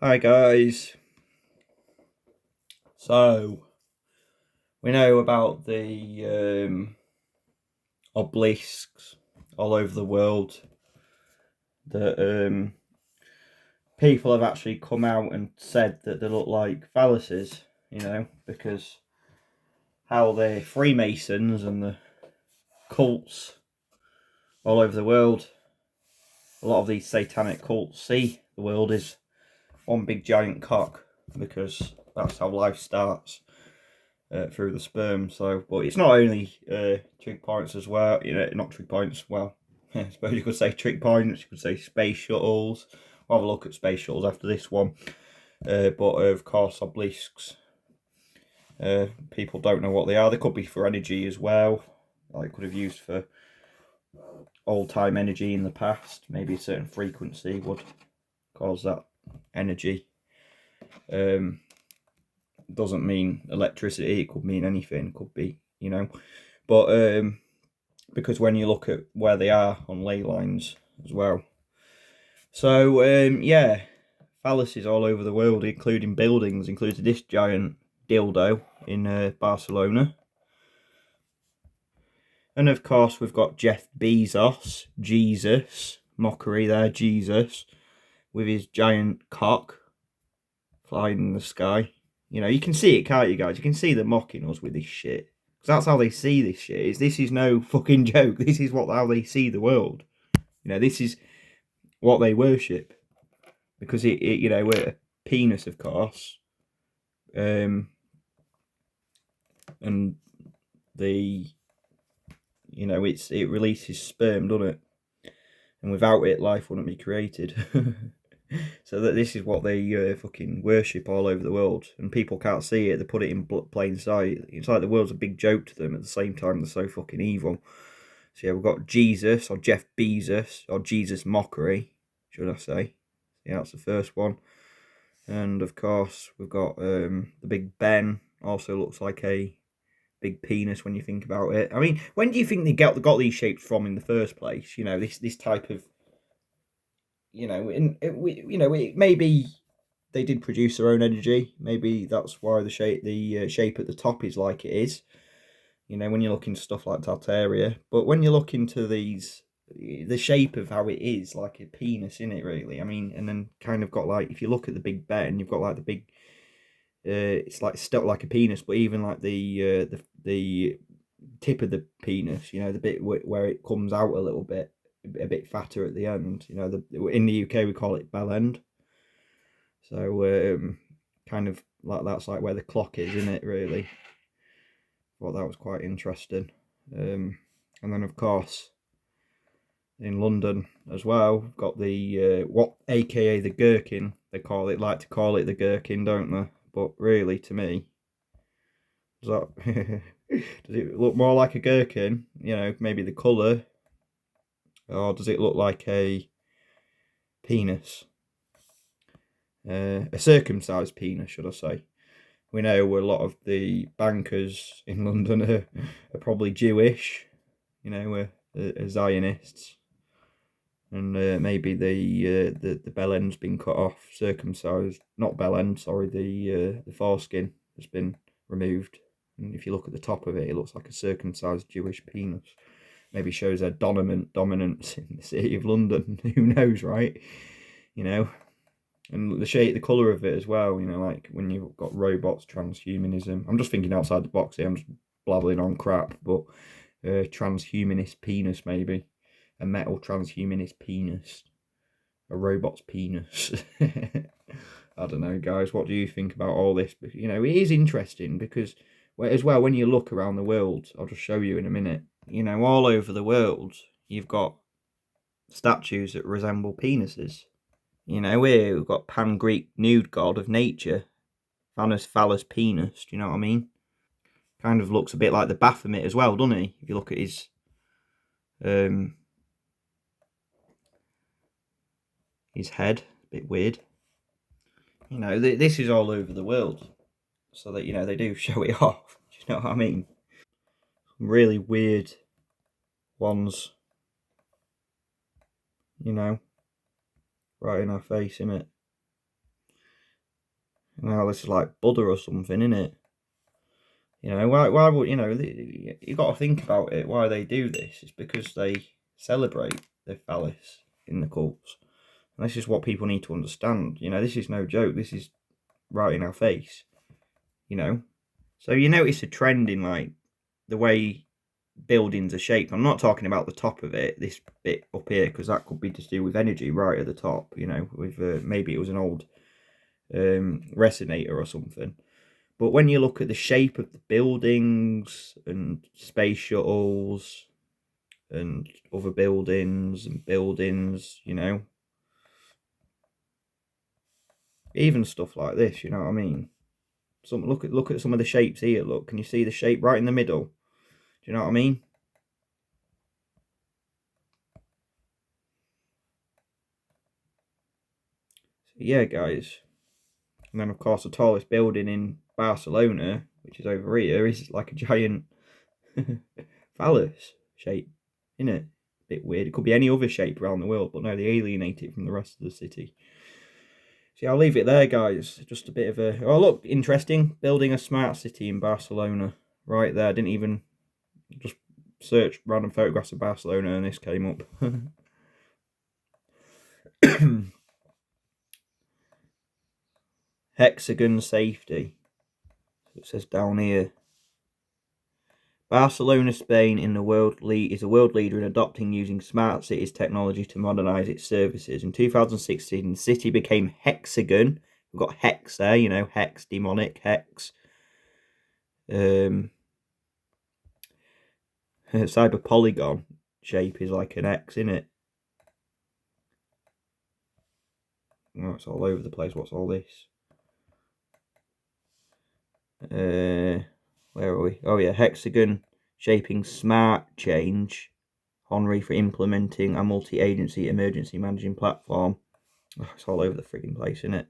Hi guys. So we know about the obelisks all over the world that people have actually come out and said that they look like phalluses, because how the Freemasons and the cults all over the world, a lot of these satanic cults see the world as one big giant cock because that's how life starts. Through the sperm. So, but it's not only trig points as well. Not trig points. Well, I suppose you could say trig points. You could say space shuttles. We'll have a look at space shuttles after this one. But of course, obelisks. People don't know what they are. They could be for energy as well. Like could have used for old time energy in the past. Maybe a certain frequency would cause that energy. Doesn't mean electricity. It could mean anything. It could be, But because when you look at where they are on ley lines as well. So yeah, phalluses all over the world, including buildings, including this giant dildo in Barcelona. And of course, we've got Jeff Bezos, Jesus, mockery there, Jesus, with his giant cock flying in the sky. You can see it, can't you, guys? You can see them mocking us with this shit. Because that's how they see this shit. This is no fucking joke. This is how they see the world. This is what they worship. Because we're a penis, of course. And the it releases sperm, doesn't it? And without it, life wouldn't be created. So that this is what they fucking worship all over the world, and people can't see it. They put it in plain sight. It's like the world's a big joke to them. At the same time, they're so fucking evil. So yeah, we've got Jesus or Jeff Bezos or Jesus mockery, should I say? Yeah, that's the first one. And of course, we've got the Big Ben. Also looks like a big penis when you think about it. I mean, when do you think they got these shapes from in the first place? This type of maybe they did produce their own energy. Maybe that's why the shape at the top is like it is. When you look into stuff like Tartaria, but when you look into the shape of how it is like a penis in it, really. I mean, and then kind of got like, if you look at the Big Ben, you've got like the big. It's like stuck like a penis, but even like the tip of the penis, the bit where it comes out a bit fatter at the end. In the UK we call it bell end. So kind of like that's like where the clock is, isn't it? Really, thought that was quite interesting. And then of course in London as well, we've got the what AKA the gherkin. They like to call it the gherkin, don't they? But really, to me, does it look more like a gherkin? Maybe the colour, or does it look like a penis? A circumcised penis, should I say? We know a lot of the bankers in London are probably Jewish, are Zionists, and maybe the bell end's been cut off, circumcised. Not bell end, sorry. The foreskin has been removed, and if you look at the top of it, it looks like a circumcised Jewish penis. Maybe shows their dominance in the city of London. Who knows, right? And the colour of it as well. Like when you've got robots, transhumanism. I'm just thinking outside the box here. I'm just blabbling on crap, but transhumanist penis, maybe a metal transhumanist penis, a robot's penis. I don't know, guys. What do you think about all this? But it is interesting because, as well, when you look around the world, I'll just show you in a minute. All over the world, you've got statues that resemble penises. Here we've got Pan-Greek nude god of nature, phallus penis. Do you know what I mean? Kind of looks a bit like the Baphomet as well, doesn't he? If you look at his head, a bit weird. This is all over the world, so that they do show it off. Do you know what I mean? Some really weird ones, right in our face, innit? Well, this is like Buddha or something, isn't it? You know, why would, you know, you got to think about it. Why they do this is because they celebrate the phallus in the cults. And this is what people need to understand. You know, this is no joke. This is right in our face. You know, so you notice a trend in like the way buildings are shaped. I'm not talking about the top of it, this bit up here, because that could be to do with energy right at the top. You know, with maybe it was an old resonator or something. But when you look at the shape of the buildings and space shuttles and other buildings and buildings, you know, even stuff like this, you know what I mean? Look at some of the shapes here. Look, can you see the shape right in the middle? Do you know what I mean? So yeah, guys. And then of course the tallest building in Barcelona, which is over here, is like a giant phallus shape, isn't it? Bit weird. It could be any other shape around the world, but no, they alienate it from the rest of the city. So yeah, I'll leave it there, guys. Just a bit of a... Oh, look, interesting. Building a smart city in Barcelona. Right there. Didn't even... Just search random photographs of Barcelona and this came up. Hexagon safety. It says down here. Barcelona, Spain, is a world leader in adopting using smart cities technology to modernise its services. In 2016, the city became Hexagon. We've got hex there, you know, hex, demonic, hex. Cyber polygon shape is like an X, isn't it? Oh, it's all over the place. What's all this? Where are we? Oh yeah, Hexagon shaping smart change. Henry for implementing a multi-agency emergency managing platform. Oh, it's all over the frigging place, isn't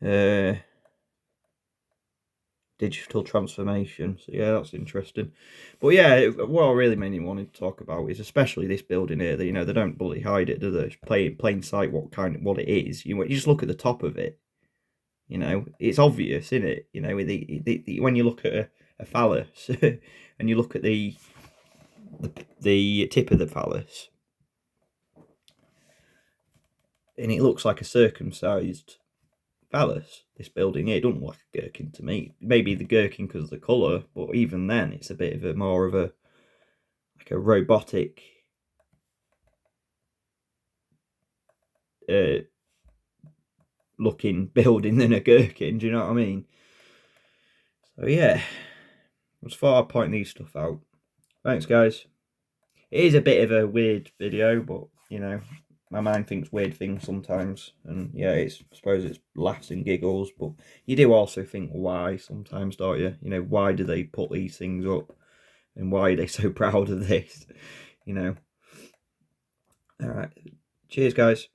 it? Digital transformation. So yeah, that's interesting. But yeah, what I really mainly wanted to talk about is especially this building here. That, you know, they don't bloody hide it, do they? It's plain sight what it is. You just look at the top of it. You know, it's obvious, isn't it? You know, when you look at a phallus and you look at the tip of the phallus, and it looks like a circumcised phallus. This building here, it doesn't look like a gherkin to me. Maybe the gherkin because of the colour, but even then, it's a bit of a more of a like a robotic looking building than a gherkin. Do you know what I mean? So yeah, I just thought I'd point these stuff out. Thanks, guys. It is a bit of a weird video, but you know, my mind thinks weird things sometimes, and yeah, I suppose it's laughs and giggles, but you do also think why sometimes, don't you? You know, why do they put these things up, and why are they so proud of this? You know. All right, cheers, guys.